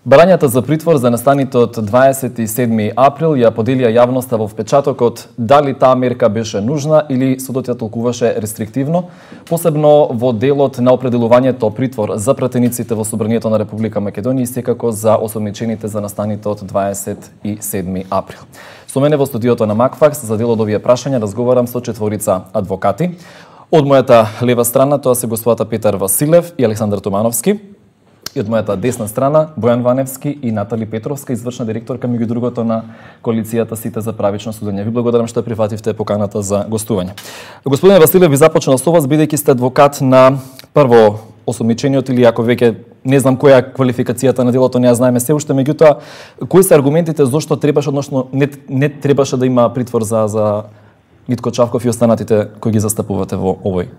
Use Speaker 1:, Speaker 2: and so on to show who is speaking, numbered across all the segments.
Speaker 1: Барањата за притвор за настаните од 27 април ја поделија јавноста во впечатокот дали таа мерка беше нужна или судот ја толкуваше рестриктивно, посебно во делот на определувањето притвор за пратениците во Собранието на Република Македонија и секако за осомничените за настаните од 27 април. Со мене во студиото на Макфакс за дел од овие прашања разговарам со четворица адвокати. Од мојата лева страна тоа се господата Петар Василев и Александар Тумановски. И од мојата десна страна, Бојан Ваневски и Натали Петровска, извршна директорка меѓу другото на коалицијата Сите за правично судење. Ви благодарам што прифативте поканата за гостување. Господине Василев, ви започнал со вас, бидејќи сте адвокат на прво осомничениот или ако веќе не знам која е квалификацијата на делото, не ја знаеме се уште, меѓутоа, кои се аргументите зошто требаше, односно не требаше да има притвор за Митко Чавков и останатите кои ги застапувате во овој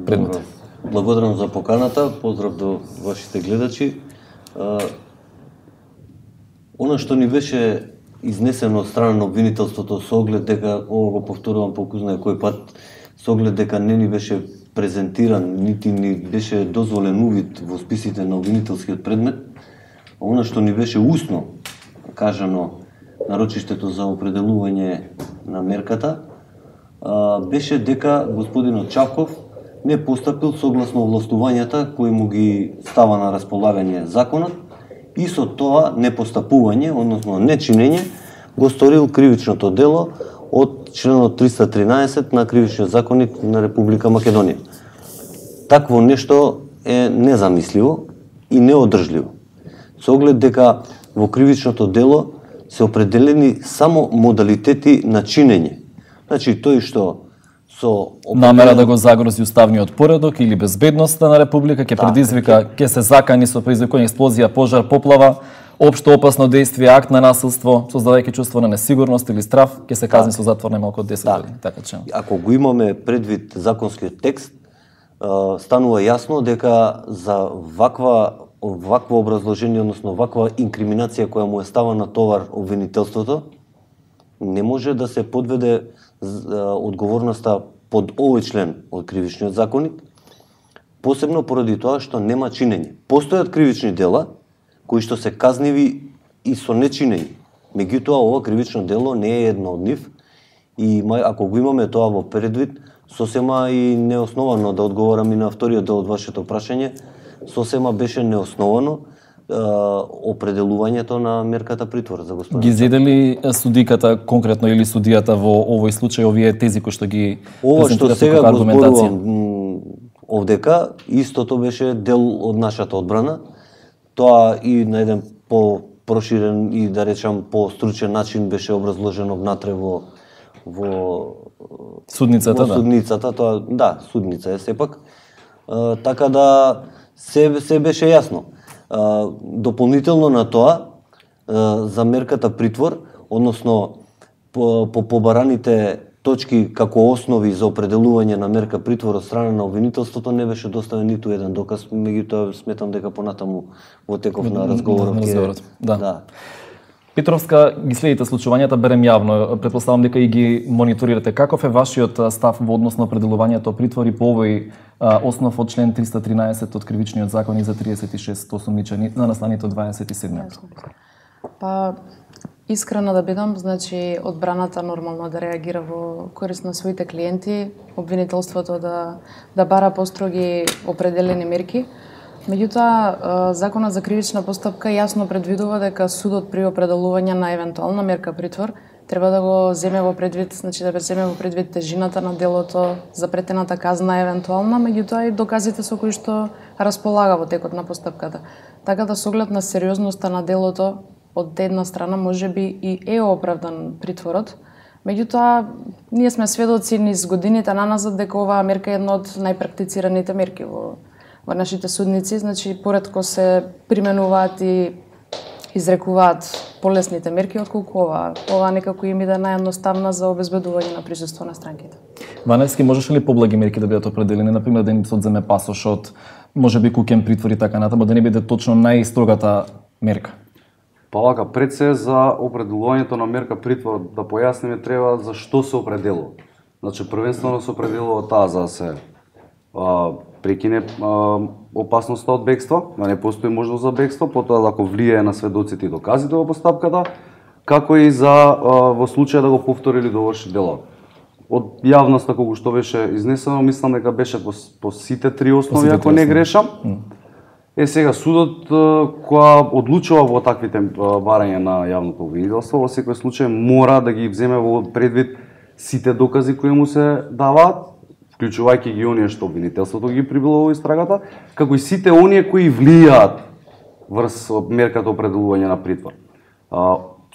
Speaker 1: предмет?
Speaker 2: Благодарам за поканата, поздрав до вашите гледачи. Она што ни беше изнесено од страна на обвинителството со оглед дека, ова го повторувам по кој знае кој пат, со оглед дека не ни беше презентиран, нити ни беше дозволен увид во списите на обвинителскиот предмет, она што ни беше усно кажано на рочиштето за определување на мерката, беше дека господинот Чавков не постапил согласно овластувањата кои му ги става на располагање законот и со тоа непостапување, односно нечинење, го сторил кривичното дело од членот 313 на Кривичниот законник на Република Македонија. Такво нешто е незамисливо и неодржливо. Со оглед дека во кривичното дело се определени само модалитети на чинење. Значи, тој што со
Speaker 1: намера да го загрози уставниот поредок или безбедноста на Република, ќе предизвика, ќе се закани со предизвикување експлозија, пожар, поплава, општо опасно дејство, акт на насилство, создавајќи чувство на несигурност или страв, ќе се казни со затвор најмалку од 10 години. Така че,
Speaker 2: ако го имаме предвид законскиот текст, станува јасно дека за вакво образложение, односно ваква инкриминација која му е става на товар обвинителството, не може да се подведе одговорноста под овој член од Кривичниот законник, посебно поради тоа што нема чинење. Постојат кривични дела кои што се казниви и со нечинење. Меѓутоа, ова кривично дело не е едно од нив и ако го имаме тоа во предвид, сосема и неосновано, да одговорам и на вториот дел од вашето прашање, сосема беше неосновано определувањето на мерката притвор за господин.
Speaker 1: Ги зеде ли судиката конкретно или судијата во овој случај овие тези кои што ги презентирате како аргументација?
Speaker 2: Ова што сега го зборувам овдека, истото беше дел од нашата одбрана. Тоа и на еден по-проширен и да речам по-стручен начин беше образложено внатре во
Speaker 1: судницата,
Speaker 2: судницата, тоа да, судница е сепак. Така да се беше јасно. Дополнително на тоа, за мерката притвор, односно по побараните точки како основи за определување на мерка притвор од страна на обвинителството не беше доставен ниту еден доказ, меѓутоа сметам дека понатаму во теков на разговорот
Speaker 1: Да. Петровска, ги следите случувањата, берем јавно, претпоставам дека и ги мониторирате. Каков е вашиот став во однос на определувањето притвори по овој основ од член 313 од Кривичниот законник за 36 осомничени на настаните од 27 април?
Speaker 3: Па, искрена да бидам, значи одбраната нормално да реагира во корист на своите клиенти, обвинителството да бара построги определени мерки. Меѓутоа, законот за кривична постапка јасно предвидува дека судот при определување на евентуална мерка притвор треба да го земе во предвид, значи да земе во предвид тежината на делото, запретената казна евентуална, меѓутоа и доказите со кои што располага во текот на постапката. Така да со оглед на сериозноста на делото, од една страна можеби и е оправдан притворот, меѓутоа ние сме сведоци низ годините наназад дека оваа мерка е една од најпрактицираните мерки во нашите судници, значи поретко се применуваат и изрекуваат полесните мерки отколку ова. Ова некако им иде наједноставна за обезбедување на присуство на странките.
Speaker 1: Ваневски, можеше ли поблаги мерки да бидат определени, например да им се одземе пасошот, можеби куќен притвор и така натаму, да не биде точно најстрогата мерка?
Speaker 4: Па вака, пред се за определувањето на мерка притвор да појасниме треба за што се определува. Значи првенствено се определува таа за да се прекине опасноста од бегство, да не постои можност за бегство, потоа ако влијае на сведоците и доказите во постапката, како и за во случај да го повтори или доврши дело. Од јавноста колку што беше изнесено, мислам дека беше по сите три основи, ако не грешам. Сега судот која одлучува во таквите барања на јавното обвинителство, во секој случај мора да ги вземе во предвид сите докази кои му се даваат, вклучувајќи ги оние што обвинителството ги прибило во истрагата, како и сите оние кои влијаат врз мерката определување на притвор.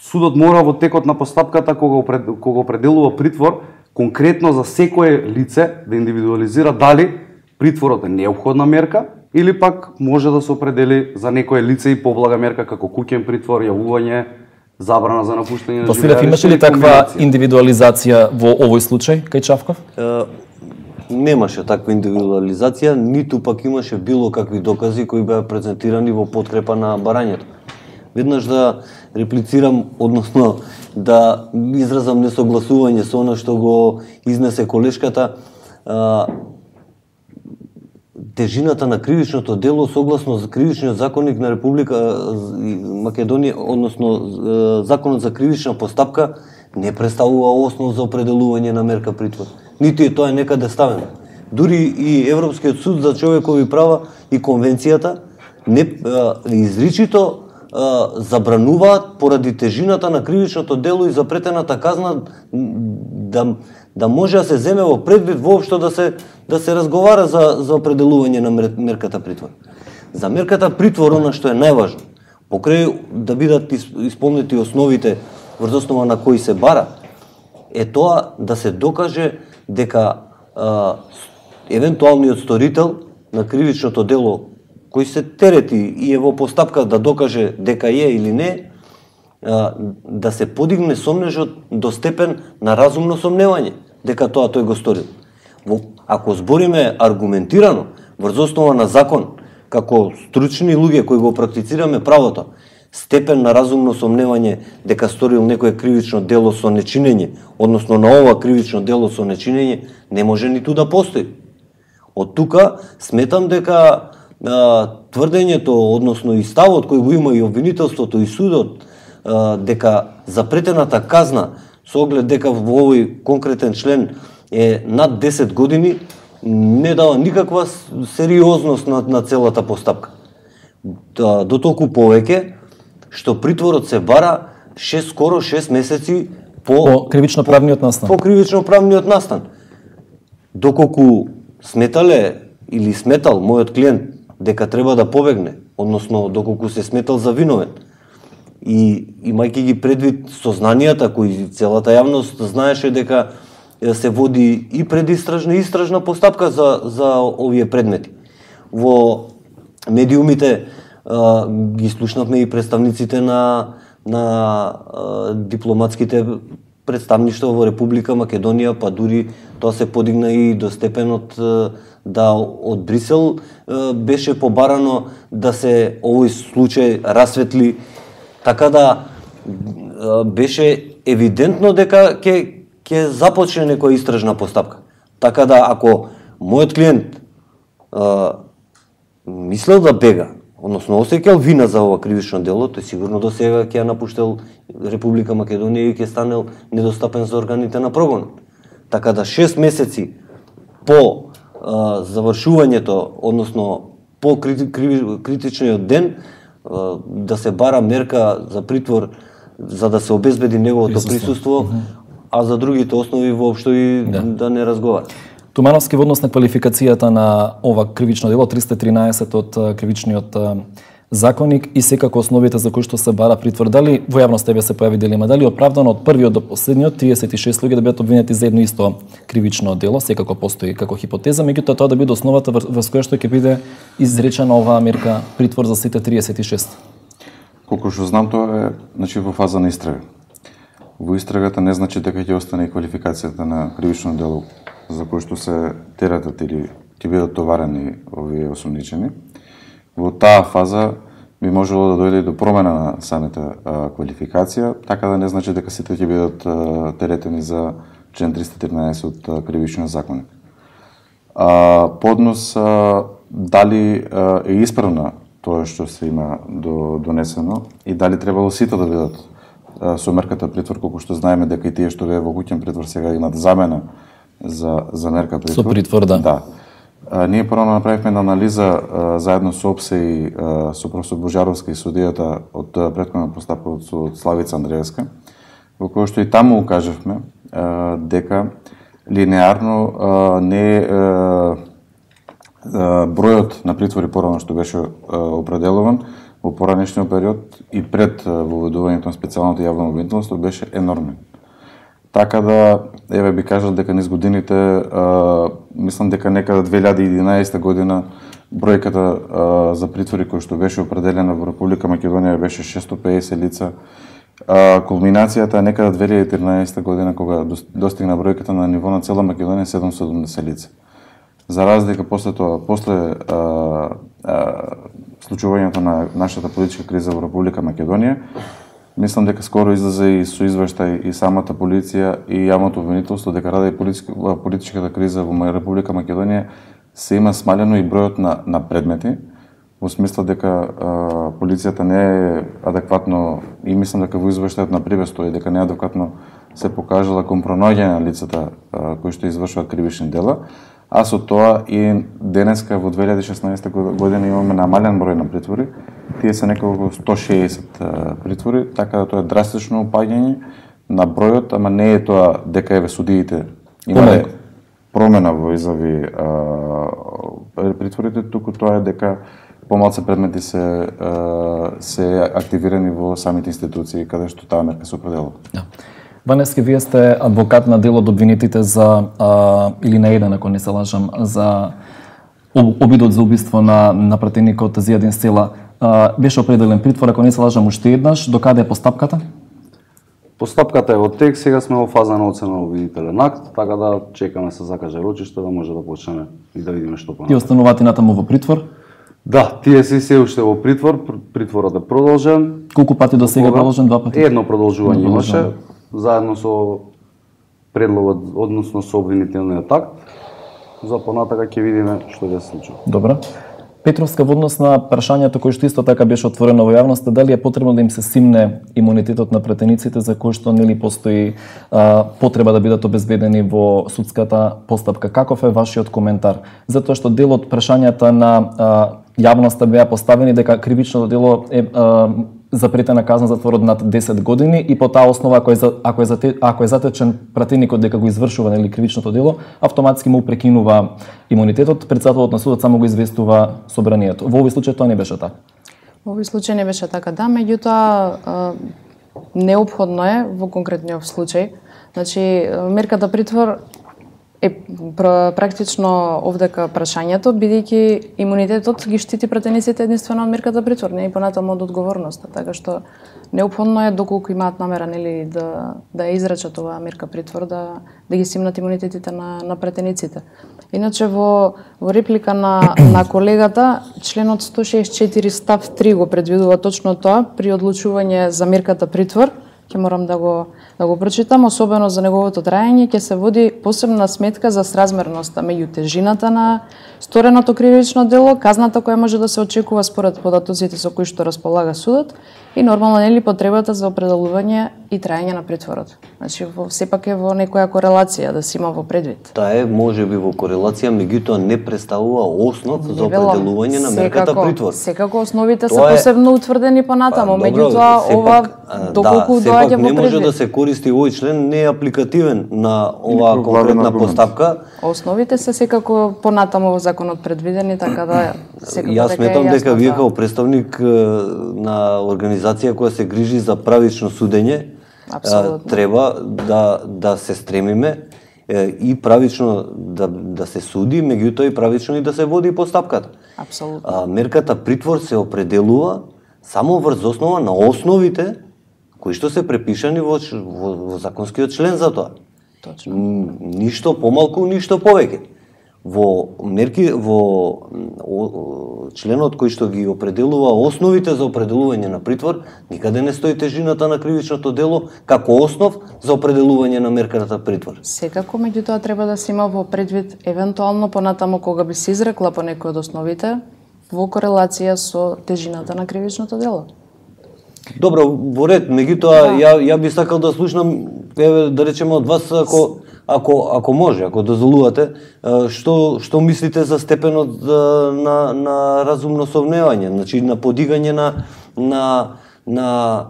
Speaker 4: Судот мора во текот на постапката кога определува притвор, конкретно за секое лице да индивидуализира дали притворот е неопходна мерка или пак може да се определи за некое лице и поблага мерка како куќен притвор, јавување, забрана за напуштање на
Speaker 1: живење. Имаше ли таква индивидуализација во овој случај кај Чавков?
Speaker 2: Немаше таква индивидуализација, ниту пак имаше било какви докази кои беа презентирани во подкрепа на барањето. Веднаш да реплицирам, односно да изразам несогласување со она што го изнесе колешката. Тежината на кривичното дело согласно кривичниот законник на Република Македонија, односно законот за кривична постапка, не представува основ за определување на мерка притвор. Ниту е тоа некаде ставено. Дури и Европскиот суд за човекови права и конвенцијата изричито забрануваат поради тежината на кривичното дело и запретената казна да може да се земе во предвид воопшто да се разговара за определување на мерката притвор. За мерката притвор, она што е најважно, покрај да бидат исполнети основите врз основа на кои се бара, е тоа да се докаже дека евентуалниот сторител на кривичното дело кој се терети и е во постапка да докаже дека е или не, да се подигне сомнежот до степен на разумно сомневање дека тоа тој го сторил. Ако збориме аргументирано, врз основа на закон, како стручни луѓе кои го практицираме правото, степен на разумно сомневање дека сторил некое кривично дело со нечинење, односно на ова кривично дело со нечинење, не може ниту да постои. Од тука сметам дека тврдењето, односно и ставот кој го има и обвинителството и судот, дека запретената казна со оглед дека во овој конкретен член е над 10 години, не дава никаква сериозност на целата постапка. До толку повеќе што притворот се бара скоро 6 месеци по
Speaker 1: кривично-правниот настан.
Speaker 2: По кривично-правниот настан. Доколку сметале или сметал мојот клиент дека треба да побегне, односно доколку се сметал за виновен, и имајќи ги предвид сознанијата кои целата јавност знаеше дека се води и предистражна и истражна постапка за овие предмети. Во медиумите ги слушнавме и представниците на дипломатските представништва во Република Македонија, па дури тоа се подигна и до степенот да од Брисел беше побарано да се овој случај расветли, така да беше евидентно дека ќе започне некоја истражна постапка. Така да ако мојот клиент мислел да бега, односно осеќал вина за ова кривично дело, тој сигурно до сега ќе ја напуштел Република Македонија и ќе станел недостапен за органите на прогонот. Така да 6 месеци по завршувањето, односно по критичниот ден, да се бара мерка за притвор за да се обезбеди неговото присуство, а за другите основи воопшто и да не разговара.
Speaker 1: Тумановски во однос на квалификацијата на ова кривично дело 313 од кривичниот законник и секако основите за кои што се бара притвор, дали во јавноста се појави дилема, дали оправдано од првиот до последниот 36 луѓе да бидат обвинети за едно исто кривично дело, секако постои како хипотеза, меѓутоа тоа да биде основата врз која што ќе биде изречена оваа мерка притвор за сите 36.
Speaker 5: Колку што знам, тоа е во фаза на истрага. Во истрагата не значи дека ќе остане и квалификацијата на кривично дело за кој што се тератат или ќе бидат товарени овие осумничени. Во таа фаза би можело да дојде до промена на самата квалификација, така да не значи дека сите ќе бидат теретени за член 313 од кривичниот законник. Поднос дали е исправна тоа што се има донесено и дали требало сите да бидат со мерката притвор, колку што знаеме дека и тие што беа во куќен притвор сега имат замена за мерка притвор.
Speaker 1: Со притвор, да.
Speaker 5: Да. Ние прво направивме една анализа заедно со ОПСЕ и со професор Божаровска и судијата од претходна постапка од Славица Андреевска, во која што и таму укажавме дека линеарно не бројот на притвори порано што беше определуван во поранешниот период и пред воведувањето на специјалното јавно обвинителство беше енормен. Така да, еве би кажал дека низ годините, мислам дека некаде 2011 година бројката за притвори кој што беше определена во Република Македонија беше 650 лица. Кулминацијата е некаде 2013 година кога достигна бројката на ниво на цела Македонија 770 лица. За разлика после случувањето на нашата политичка криза во Република Македонија, мислам дека скоро излезе и со извештај и самата полиција и јавното обвинителство дека ради политичката криза во Република Македонија се има смалено и бројот на предмети, во смисла дека полицијата не е адекватно и мислам дека во извештајот на Прибе стои дека не е адекватно се покажала кон пронаоѓање на лицата кои што извршуваат кривични дела, а со тоа и денеска во 2016 година имаме намален број на притвори, тие се неколку 160 притвори, така да тоа е драстично упаѓање на бројот, ама не е тоа дека еве судиите имале промена во изјави притворите, туку тоа е дека помалку предмети се активирани во самите институции каде што таа мерка се определува.
Speaker 1: Да. Ванески, вие сте адвокат на дел од обвинетите за, или на еден, ако не се лажам, за обидот за убиство на пратеникот Зијадин Села. Беше определен притвор, ако не се лажам, уште еднаш. До каде е постапката?
Speaker 4: Постапката е во тек, сега сме во фаза на оцена на обвинителен акт, така да чекаме се закаже рочиште да може да почнеме и да видиме што понатаму.
Speaker 1: Ти останувате натаму во притвор?
Speaker 4: Да, тие се уште во притвор, притворот е продолжен.
Speaker 1: Колку пати до сега продолжен? 2 пати?
Speaker 4: Едно продолжување имаше, заедно со предлогот, односно со обвинителниот акт. За понатака ќе видиме што ќе се случи.
Speaker 1: Добро. Петровска, во однос на прашањето кој што исто така беше отворено во јавноста, дали е потребно да им се симне имунитетот на пратениците за кој што нели постои потреба да бидат обезбедени во судската постапка? Каков е вашиот коментар? Затоа што дел од прашањата на јавноста беа поставени дека кривичното дело е запретена казна затвор од над 10 години и по таа основа ако е затечен пратеникот дека го извршува нели кривичното дело, автоматски му прекинува имунитетот, председателот на судот само го известува собранието. Во овој случај тоа не беше така.
Speaker 3: Во овој случај не беше така, да, меѓутоа неопходно е во конкретниот случај. Значи, мерката притвор е практично овдека прашањето, бидејќи имунитетот ги штити пратениците единствено од мерката притвор, не и понатаму од одговорноста, така што неопходно е доколку имаат намера нели да ја изречат оваа мерка притвор да ги симнат имунитетите на пратениците. Иначе во реплика на колегата, членот 164 став 3 го предвидува точно тоа при одлучување за мерката притвор. Ќе морам да го прочитам, особено за неговото траење, ќе се води посебна сметка за сразмерноста меѓу тежината на стореното кривично дело, казната која може да се очекува според податоците со кои што располага судот и нормално нели потребата за определување и траење на притворот. Значи сепак е во некоја корелација да се има во предвид.
Speaker 2: Таа е можеби во корелација, меѓутоа не представува основ за определување на мерката притвор.
Speaker 3: Секако основите се посебно утврдени понатаму, меѓутоа ова доколку доаѓа во предвид.
Speaker 2: Не може да се користи овој член, не е апликативен на оваа конкретна постапка.
Speaker 3: Основите се секако понатаму во законот предвидени, така да секако
Speaker 2: Јас сметам дека вие како представник на организација која се грижи за правично судење, треба да се стремиме и правично да се суди, меѓутоа и правично и да се води постапката.
Speaker 3: Апсолутно.
Speaker 2: Мерката притвор се определува само врз основа на основите кои што се препишани во законскиот член за тоа.
Speaker 3: Точно.
Speaker 2: Ништо помалку, ништо повеќе. Во членот кој што ги определува основите за определување на притвор, никаде не стои тежината на кривичното дело како основ за определување на мерката притвор.
Speaker 3: Секако, меѓутоа треба да се има во предвид евентуално понатаму кога би се изрекла по некој од основите во корелација со тежината на кривичното дело.
Speaker 2: Добро, во ред, меѓутоа ја би сакал да слушнам, еве да речеме од вас, ако може, ако дозволувате, што мислите за степенот на разумно сомневање, значи на подигање на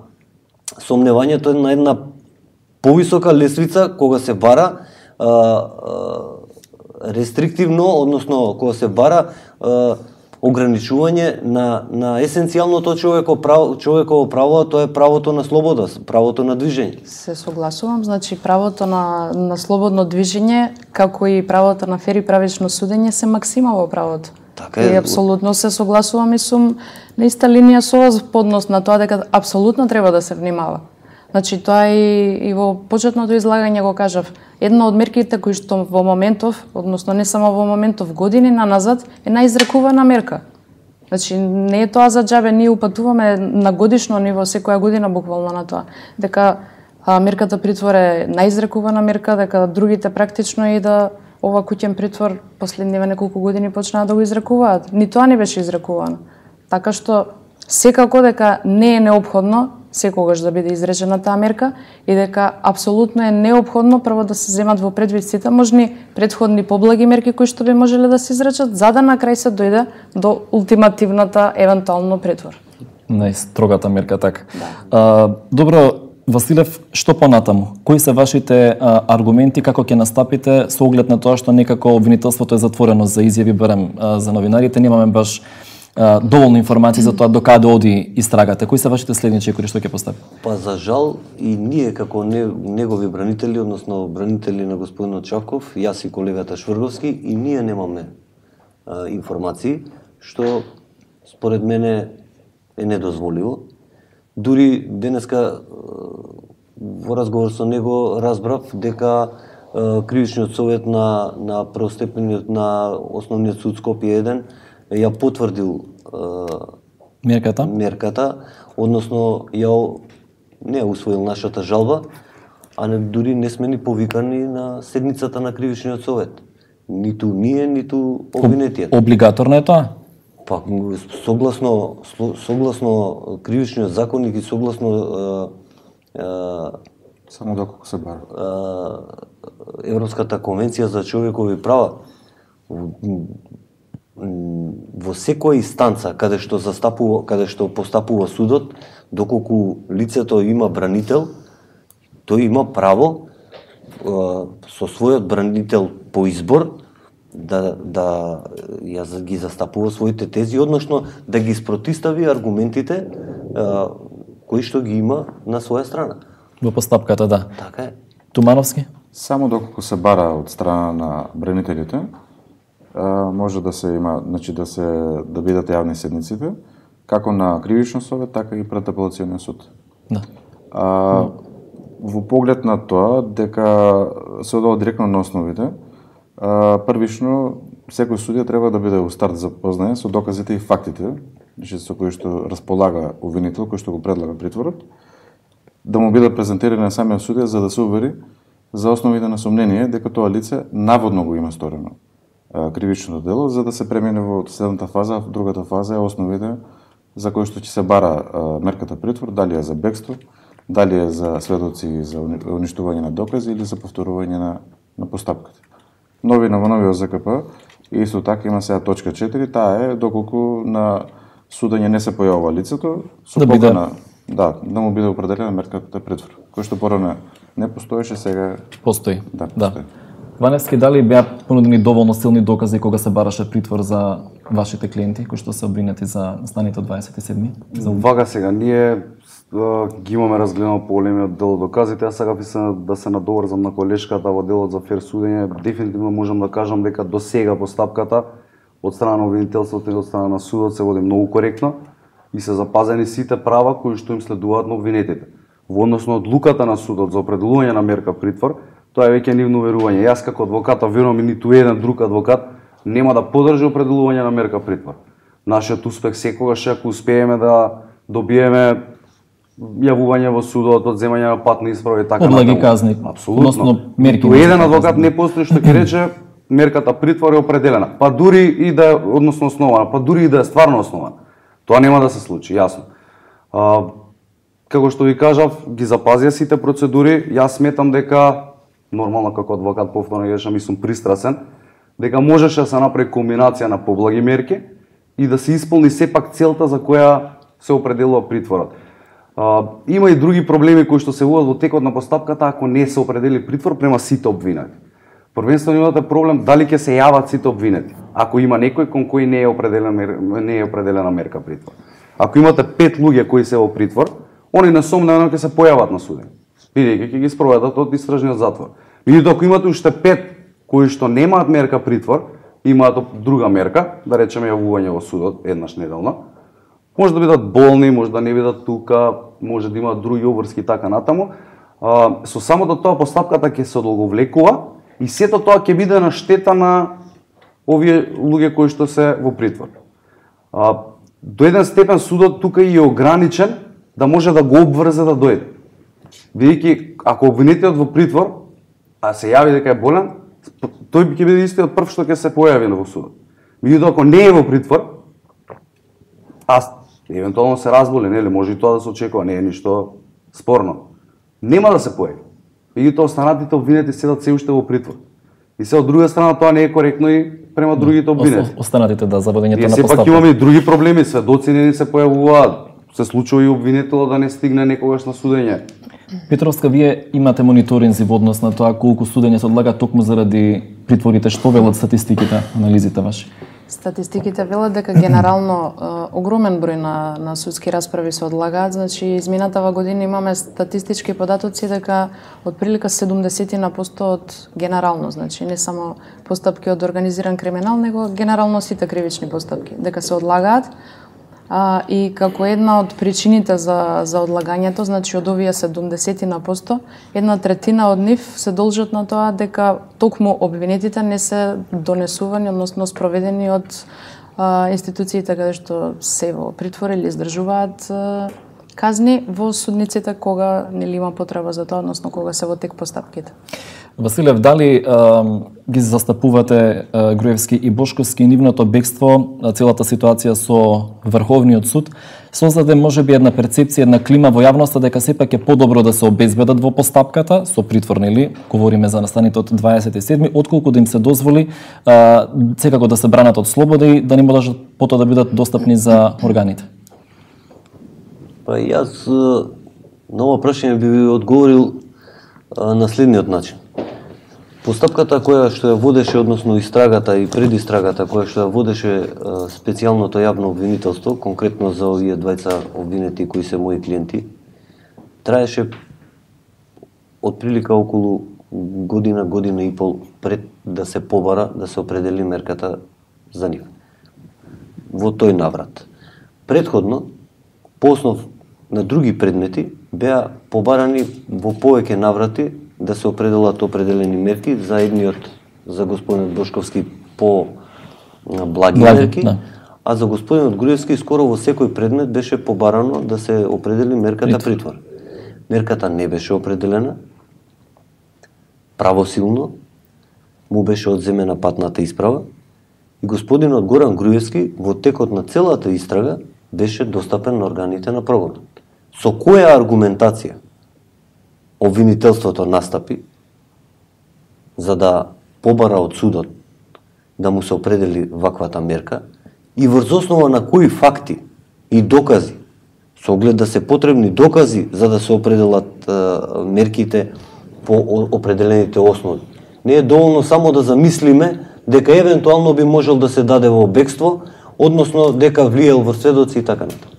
Speaker 2: сомневањето на една повисока лесвица кога се бара рестриктивно, односно кога се бара ограничување на есенцијалното човеково право, тоа е правото на слобода, правото на движење.
Speaker 3: Се согласувам, значи правото на слободно движење, како и правото на фер и правично судење се максима во правото.
Speaker 2: Така е.
Speaker 3: И апсолутно се согласувам и сум на иста линија со вас по однос на тоа дека апсолутно треба да се внимава. Значи тоа и во почетното излагање го кажав. Една од мерките кои што во моментов, односно не само во моментов, години наназад, е наизрекувана мерка. Значи не е тоа за џабе, ние упатуваме на годишно ниво секоја година буквално на тоа, дека мерката притвор е наизрекувана мерка, дека другите практично и да ова куќен притвор последниве неколку години почнаа да го изрекуваат. Ни тоа не беше изрекувано. Така што секако дека не е неопходно секогаш да биде изречена таа мерка и дека апсолутно е неопходно прво да се земат во предвид сите можни претходни поблаги мерки кои што би можеле да се изречат, за да на крај се дојде до ултимативната евентуално притвор.
Speaker 1: Најстрогата мерка, така. Да. Добро, Василев, што понатаму? Кои се вашите аргументи, како ќе настапите со оглед на тоа што некако обвинителството е затворено за изјави, барем за новинарите, немаме баш доволно информации за тоа докаде оди истрагата. Кои се вашите следни чекори што ќе постави?
Speaker 2: Па за жал и ние како негови бранители, односно бранители на господинот Чавков, јас и колегата Шврговски, и ние немаме информации, што според мене е недозволиво. Дури денеска во разговор со него разбрав дека Кривичниот совет на првостепениот на Основниот суд Скопје 1 ја потврдил мерката, односно ја не усвоил нашата жалба, а дури не сме ни повикани на седницата на Кривичниот совет. Ниту ние, ниту обвинетијата.
Speaker 1: Облигаторно е тоа?
Speaker 2: Па, согласно Кривичниот законник и согласно
Speaker 5: само доколку се бара
Speaker 2: Европската конвенција за човекови права, во секоја инстанца каде што постапува судот, доколку лицето има бранител, тој има право со својот бранител по избор да ги застапува своите тези, односно да ги спротистави аргументите кои што ги има на своја страна.
Speaker 1: Во постапката, да.
Speaker 2: Така е.
Speaker 1: Тумановски?
Speaker 5: Само доколку се бара од страна на бранителите, може да се има, значи да бидат јавни седниците, како на Кривичен совет, така и пред апелациониот суд.
Speaker 1: Да.
Speaker 5: Во поглед на тоа дека се одава директно на основите, првично секој судија треба да биде у старт запознаен со доказите и фактите, значи со кои што располага обвинител, кој што го предлага притворот, да му биде презентирани на самиот судија за да се увери за основите на сомнение дека тоа лице наводно го има сторено кривичното дело, за да се премине во следната фаза. Другата фаза е основите за кои што ќе се бара мерката притвор, дали е за бегство, дали е за сведоци за уништување на докази или за повторување на постапката. Во новиот ЗКП исто така има сега точка 4, таа е доколку на судење не се појавува лицето, со покана да му биде определена мерката притвор, кој што порано не постоеше, сега
Speaker 1: постои.
Speaker 5: Да, постои.
Speaker 1: Ваневски, дали беа понудени доволно силни докази кога се бараше притвор за вашите клиенти кои што се обвинети за настаните од 27-ми?
Speaker 4: Вага сега, ние ги имаме разгледано поголемиот дел од доказите. Јас сакав да се надоврзам на колешката во делот за фер судење. Дефинитивно можам да кажам дека до сега постапката од страна на обвинителството и од страна на судот се води многу коректно и се запазени сите права кои што им следуваат на обвинетите. Во однос на одлуката на судот за определување на мерка притвор, тоа е веќе нивно верување. Јас како адвокат, верувам и ниту еден друг адвокат нема да поддржи определување на мерка притвор. Нашиот успех секогаш е ако успееме да добиеме јавување во судот, одземање на патни исправи и така
Speaker 1: Подлаги казни.
Speaker 4: Апсолутно.
Speaker 1: Односно мерки.
Speaker 4: Еден адвокат не постои што ќе рече мерката притвор е определена. Па дури и да е односно основана, па дури и да е стварно основана. Тоа нема да се случи, јасно. Како што ви кажав, ги запазија сите процедури. Јас сметам дека нормално како адвокат повторно кажам и сум пристрасен, дека можеше да се направи комбинација на поблаги мерки и да се исполни сепак целта за која се определува притворот. Има и други проблеми кои што се водат во текот на постапката ако не се определи притвор према сите обвинети. Првенствено имате проблем дали ќе се јават сите обвинети. Ако има некој кон кој не е определена мерка притвор. Ако имате 5 луѓе кои се во притвор, они несомнено ќе се појават на судење, бидејќи ќе ги спроведат од истражниот затвор. Меѓутоа ако имате уште 5 кои што немаат мерка притвор, имаат друга мерка, да речеме јавување во судот еднаш неделно, може да бидат болни, може да не бидат тука, може да имаат други обврски така натаму. Со самото тоа постапката ќе се одолговлекува и сето тоа ќе биде на штета на овие луѓе кои што се во притвор. До еден степен судот тука е ограничен да може да го обврзе да дојде. Бидејќи ако обвинетиот во притвор, а се јави дека е болен, тој ќе биде истиот прв што ќе се појави во судот. Меѓутоа ако не е во притвор, евентуално се разболи, нели, може и тоа да се очекува, не е ништо спорно. Нема да се појави. Меѓутоа останатите обвинети седат се уште во притвор. И се од друга страна тоа не е коректно и према другите обвинети.
Speaker 1: Останатите за водењето на постапка.
Speaker 4: Сепак имаме и други проблеми, сведоци не се појавуваат. Се случува и обвинетелот да не стигне некогаш на судење.
Speaker 1: Петровска, вие имате мониторинзи во однос на тоа колку судење се одлага токму заради притворите, што велат статистиките, анализите ваши?
Speaker 3: Статистиките велат дека генерално огромен број на судски расправи се одлагаат, значи изминатава година имаме статистички податоци дека отприлика 70% од генерално, значи не само постапки од организиран криминал, него генерално сите кривични постапки, дека се одлагаат. И како една од причините за одлагањето, значи од овие 70%, 1/3 од нив се должат на тоа дека токму обвинетите не се донесувани, односно спроведени од институциите каде што се во притвор или издржуваат казни во судниците кога нели има потреба за тоа, односно кога се во тек постапките.
Speaker 1: Василев, дали ги застапувате Груевски и Бошковски и нивното бегство, целата ситуација со Врховниот суд, создаде можеби една перцепција, една клима во јавноста дека сепак е подобро да се обезбедат во постапката со притвор, нели, говориме за настаните од 27, отколку да им се дозволи секако да се бранат од слобода и да не можат потоа да бидат достапни за органите?
Speaker 2: Па јас на ова прашање би ви одговорил на следниот начин. Постапката која што ја водеше, односно истрагата и предистрагата која што ја водеше специјалното јавно обвинителство, конкретно за овие двајца обвинети кои се мои клиенти, траеше отприлика околу година и пол пред да се побара, да се определи мерката за нив. Во тој наврат. Претходно, по основ на други предмети, беа побарани во повеќе наврати да се определат определени мерки, за едниот, за господинот Бошковски по благи мерки, да. А за господинот Груевски скоро во секој предмет беше побарано да се определи мерката притвор. Мерката не беше определена, правосилно му беше одземена патната исправа и господинот Горан Груевски во текот на целата истрага беше достапен на органите на прогонот. Со која аргументација обвинителството настапи за да побара од судот да му се определи ваквата мерка и врз основа на кои факти и докази, со оглед да се потребни докази за да се определат мерките по определените основи. Не е доволно само да замислиме дека евентуално би можел да се даде во бегство, односно дека влиел врз сведоци и така натаму.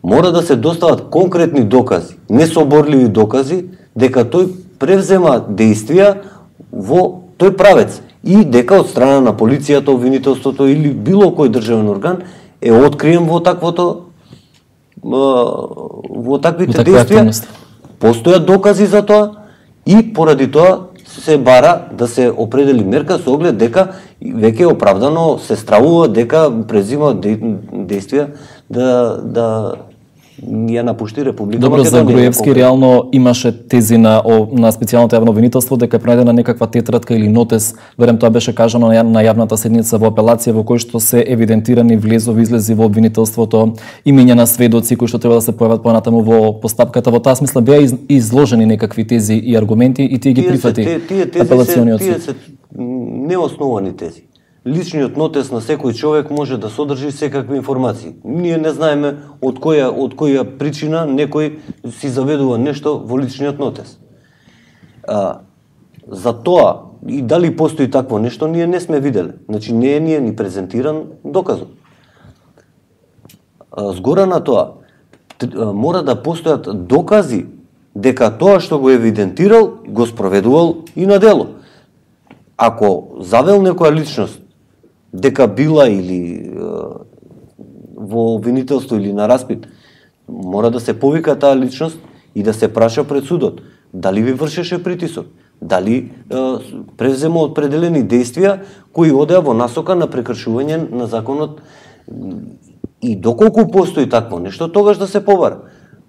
Speaker 2: Мора да се достават конкретни докази, несоборливи докази, дека тој превзема действија во тој правец и дека од страна на полицијата, обвинителството или било кој државен орган е откриен во таквите действија. Постојат докази за тоа и поради тоа се бара да се определи мерка со оглед дека веќе оправдано се стравува дека презима действија да ја напушти Република
Speaker 1: Добро,
Speaker 2: Македонија.
Speaker 1: за Груевски реално имаше тези на специјалното јавно обвинителство дека е пронајдена некаква тетрадка или нотес, верем тоа беше кажано на јавната седница во апелација, во кој што се евидентирани влезови излези во обвинителството, имиња на сведоци кои што треба да се појават понатаму во постапката. Во таа смисла беа изложени некакви тези и аргументи и тие ги прифати апелациониот суд.
Speaker 2: Тие се неосновани тези. Личниот нотес на секој човек може да содржи секакви информации. Ние не знаеме од која причина некој си заведува нешто во личниот нотес. За тоа и дали постои такво нешто, ние не сме виделе. Значи не е ни презентиран доказот. Згора на тоа, мора да постојат докази дека тоа што го евидентирал, го спроведувал и на дело. Ако завел некоја личност дека била или во обвинителство или на распит, мора да се повика таа личност и да се праша пред судот. Дали ви вршеше притисок? Дали презема определени действија кои одеа во насока на прекршување на законот? И доколку постои такво нешто, тогаш да се побара.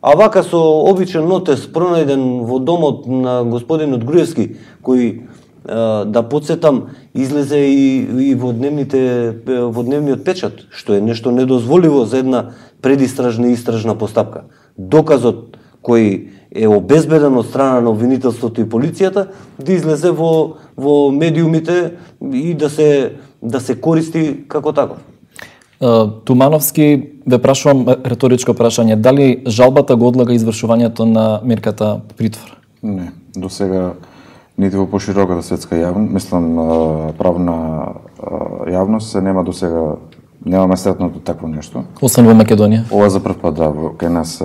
Speaker 2: А вака со обичен нотес пронајден во домот на господинот Груевски, кој да подсетам, излезе и во дневниот печат, што е нешто недозволиво за една предистражна и истражна постапка. Доказот кој е обезбеден од страна на обвинителството и полицијата да излезе во медиумите и да се користи како таков.
Speaker 1: Тумановски, ве прашувам реторичко прашање, дали жалбата го одлага извршувањето на мерката притвор?
Speaker 5: Не, до сега нити во пошироката светска јавност, мислам правна јавност се нема до сега, немаме сретнато такво нешто.
Speaker 1: Освен во Македонија?
Speaker 5: Ова за прв пат, да, кај нас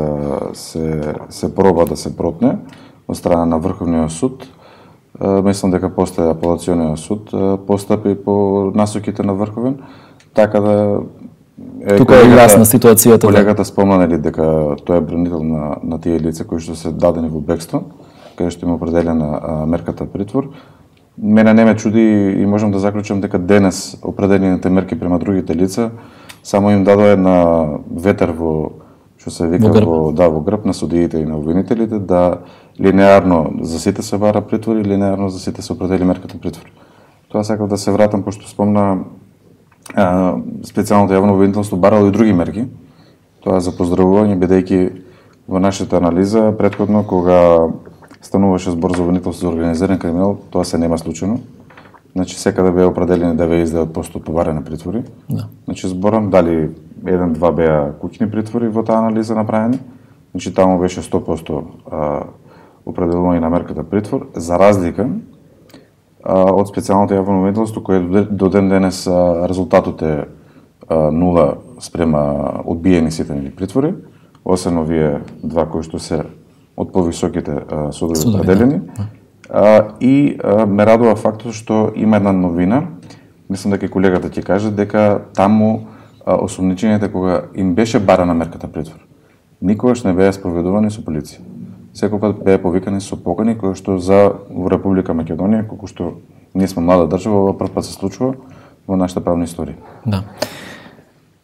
Speaker 5: се проба да се протне од страна на Врховниот суд. Мислам дека после апелациониот суд постапи по насоките на Врховен, така да
Speaker 1: тука е јасна ситуацијата.
Speaker 5: Колегата спомна дека тој е бранител на тие лица кои што се дадени во бегство, каде што има определена мерката притвор. Мене не ме чуди и можам да заклучам дека денес определените мерки према другите лица само им дадоа една ветер во што се вика во грб на судиите и на обвинителите да линеарно за сите се бара притвор и линеарно за сите се определи мерката притвор. Тоа сакав да се вратам пошто спомна специјалното јавно обвинителство барало и други мерки. Тоа за поздравување бидејќи во нашата анализа претходно кога стануваше збор за обвинителство за организиран криминал, тоа се нема случајно. Значи секаде беа определени 99% побарани притвори.
Speaker 1: Да.
Speaker 5: Значи зборам дали 1-2 беа куќни притвори во таа анализа направени. Значи таму беше 100% определување на мерката притвор, за разлика од специјалното јавно обвинителство кое до ден денес резултатот е 0 спрема одбиени сите притвори, освен овие два кои што се од повисоките судови определени. И ме радува фактот што има една новина, мислам дека колегата ќе каже, дека таму осумничените кога им беше барана мерката притвор, никогаш не беа спроведувани со полиција. Секој пат беа повикани со покани, кои што за Република Македонија, колку што ние сме млада држава, ова прв пат се случува во нашата правна историја.
Speaker 1: Да.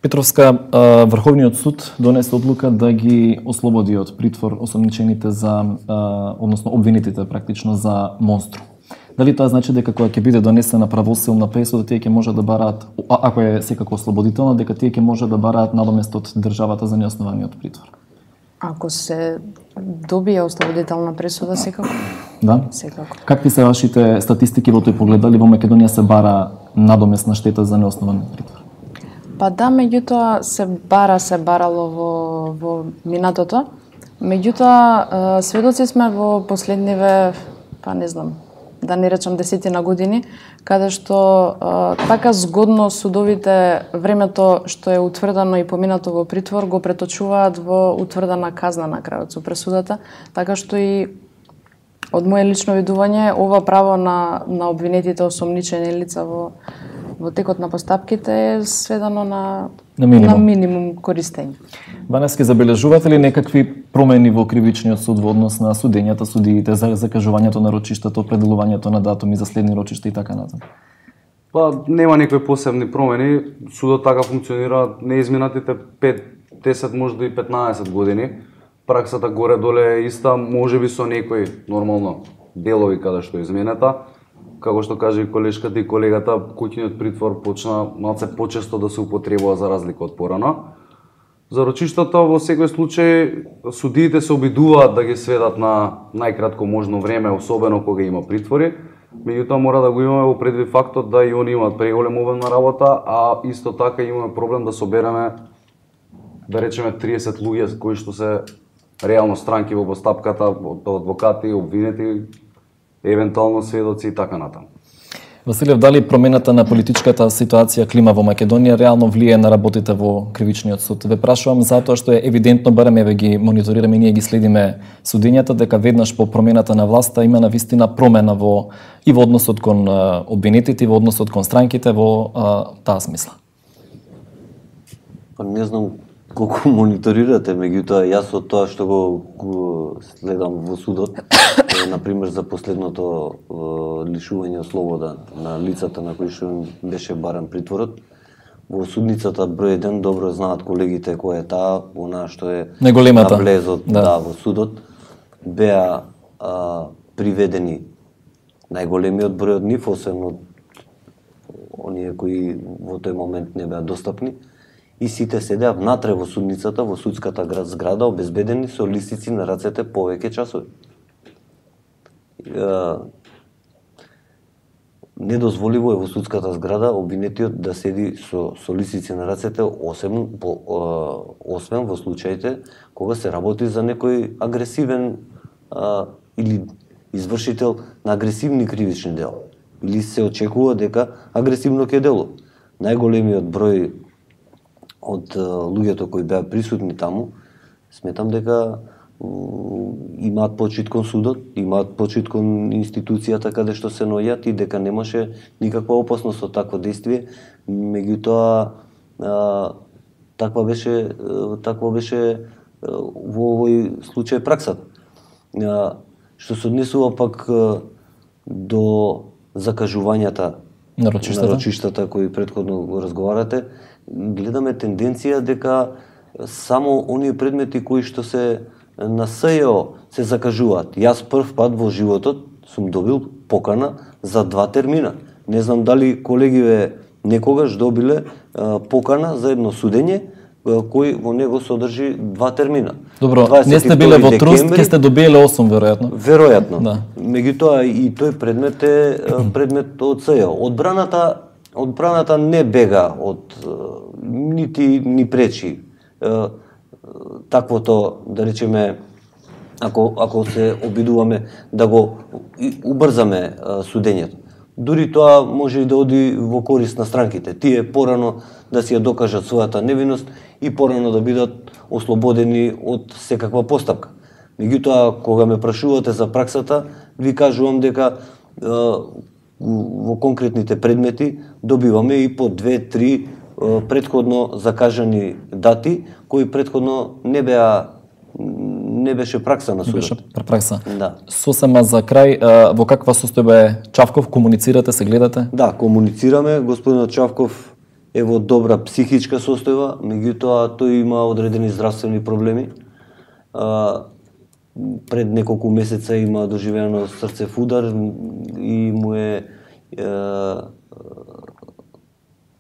Speaker 1: Петровска, Врховниот суд донесе одлука да ги ослободи од притвор осомничените за, односно обвинетите практично за монструм. Дали тоа значи дека кога ќе биде донесена правосилна пресуда, тие ќе може да бараат, ако е секако ослободителна, дека тие ќе може да бараат надомест од државата за неоснованиот притвор?
Speaker 3: Ако се добие ослободителна пресуда, секако.
Speaker 1: Да?
Speaker 3: Секако.
Speaker 1: Какви се вашите статистики во тој поглед? Дали во Македонија се бара надоместна штета за неоснован притвор?
Speaker 3: Па да, меѓутоа се барало во минатото. Меѓутоа, сведоци сме во последниве, па не знам, да не речам десетина години, каде што така згодно судовите времето што е утврдено и поминато во притвор го преточуваат во утврдена казна на крајот со пресудата, така што и од моје лично видување ова право на обвинетите осомничени лица во текот на постапките е сведено на минимум користење.
Speaker 1: Ванески, забележувате ли некакви промени во кривичниот суд во однос на судењата, судиите, за закажувањето на рочиштата, определувањето на датуми за следни рочишта и така натаму?
Speaker 4: Па нема некои посебни промени, судот така функционира неизминатите 5-10, можда и 15 години. Праксата горе-доле е иста, можеби со некои нормално делови каде што изменета. Како што каже и колешката и колегата, куќниот притвор почна малце почесто да се употребува за разлика од порано. За рочиштата во секој случај судиите се обидуваат да ги сведат на најкратко можно време, особено кога има притвори. Меѓутоа мора да го имаме во предвид фактот да и они имаат преголем обем на работа, а исто така имаме проблем да собереме, да речеме, 30 луѓе кои што се реално странки во постапката, адвокати, обвинети, евентуално сведоци и така натаму.
Speaker 1: Василев, дали промената на политичката ситуација, клима во Македонија реално влие на работите во кривичниот суд? Ве прашувам затоа што е евидентно, барем еве ги мониторираме, ние ги следиме судењата, дека веднаш по промената на власта има навистина промена и во односот кон обвинетите, и во односот кон странките во таа смисла.
Speaker 2: Па не знам колку мониторирате, меѓутоа јас од тоа што го следам во судот, например за последното лишување од слобода на лицата на кои што беше баран притворот, во судницата број 1 добро знаат колегите која е таа, она што е
Speaker 1: наголемата
Speaker 2: на влезот во судот, беа приведени најголемиот број од нив, освен од оние кои во тој момент не беа достапни, и сите седеа внатре во судницата, во судската зграда, обезбедени со листици на рацете повеќе часови. Недозволиво е во судската зграда обвинетиот да седи со листици на рацете, освен во случаите кога се работи за некој агресивен или извршител на агресивни кривични дела, или се очекува дека агресивно ќе делува. Најголемиот број од луѓето кои беа присутни таму, сметам дека имаат почит кон судот, имаат почит кон институцијата каде што се наоѓаат и дека немаше никаква опасност од такво действие, меѓутоа таква беше во овој случај праксата. Што се однесува пак до закажувањата на рочиштата кои претходно го разговарате, гледаме тенденција дека само оние предмети кои што се на СЈО се закажуваат. Јас прв пат во животот сум добил покана за 2 термина. Не знам дали колегиве некогаш добиле покана за едно судење кој во него содржи 2 термина.
Speaker 1: Добро, не сте биле во труст, ќе сте добиле 8 веројатно.
Speaker 2: Веројатно.
Speaker 1: Да.
Speaker 2: Меѓутоа и тој предмет е предмет од СЈО. Одбраната не бега од ни пречи таквото, да речеме, ако се обидуваме да го убрзаме судењето. Дури тоа може и да оди во корист на странките. Тие порано да си ја докажат својата невиност и порано да бидат ослободени од секаква постапка. Меѓутоа, кога ме прашувате за праксата, ви кажувам дека во конкретните предмети добиваме и по 2-3 претходно закажани дати кои претходно не беше пракса на судот.
Speaker 1: Беше пракса.
Speaker 2: Да.
Speaker 1: Сосема за крај, во каква состојба е Чавков? Комуницирате, се гледате?
Speaker 2: Да, комуницираме. Господинот Чавков е во добра психичка состојба, меѓутоа тој има одредени здравствени проблеми. Пред неколку месеца има доживено срцев удар и му е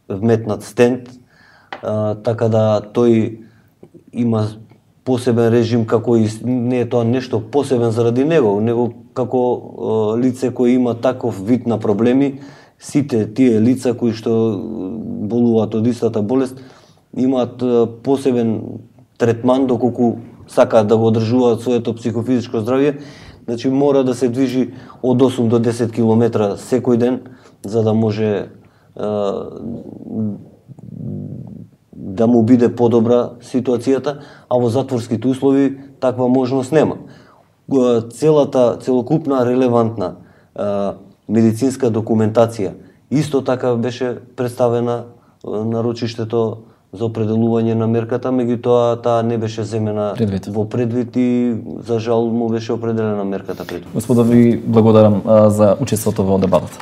Speaker 2: вметнат стент, така да тој има посебен режим, како и не е тоа нешто посебен заради него како лице кој има таков вид на проблеми, сите тие лица кои што болуваат од истата болест имаат посебен третман доколку сакаат да го одржуваат своето психофизичко здравје, значи мора да се движи од 8 до 10 километра секој ден за да може да му биде подобра ситуацијата, а во затворските услови таква можност нема. Целокупна релевантна медицинска документација исто така беше представена на рочиштето за определување на мерката, меѓутоа таа не беше земена во предвид и за жал му беше определена мерката предвид.
Speaker 1: Господа, ви благодарам за учеството во дебатата.